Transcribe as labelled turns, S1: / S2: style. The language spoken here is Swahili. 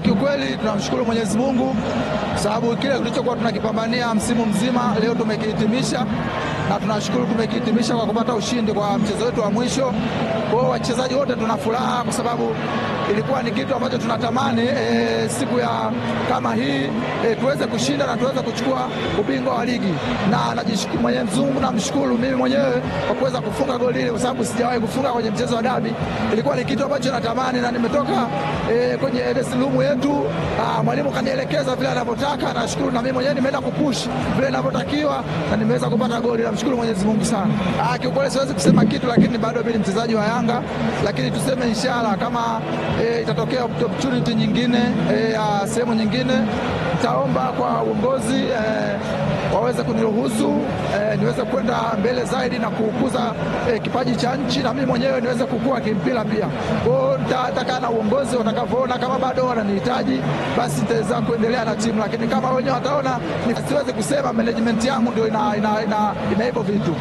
S1: Kiukweli tunamshukuru Mwenyezi Mungu sababu kile tulichokuwa tunakipambania msimu mzima leo tumekihitimisha, na tunashukuru tumekihitimisha kwa kupata ushindi kwa mchezo wetu wa mwisho. Kwa wachezaji wote tuna furaha kwa sababu ilikuwa ni kitu ambacho tunatamani siku ya kama hii tuweze kushinda na tuweze kuchukua ubingwa wa ligi, na najishukuru Mwenyezi Mungu, namshukuru mimi mwenyewe kwa kuweza kufunga goli ile, kwa sababu sijawahi kufunga kwenye mchezo wa dabi. Ilikuwa ni kitu ambacho natamani na nimetoka kwenye dressing room yetu, mwalimu kanielekeza vile anavyotaka. Nashukuru na mimi mwenyewe nimeenda kupush vile ninavyotakiwa na nimeweza kupata goli. Namshukuru Mwenyezi Mungu sana. Kiukweli siwezi kusema kitu, lakini bado mimi ni mchezaji wa Yanga, lakini tuseme inshallah kama itatokea opportunity nyingine ya sehemu nyingine, nitaomba kwa uongozi waweze kuniruhusu niweze kwenda mbele zaidi na kukuza kipaji cha nchi, na mimi mwenyewe niweze kukua kimpira pia. Kwa hiyo nitakaa na uongozi watakavyoona, kama bado wananihitaji basi nitaweza kuendelea na timu, lakini kama wenyewe wataona siwezi kusema management yangu ndio ina hivyo vitu.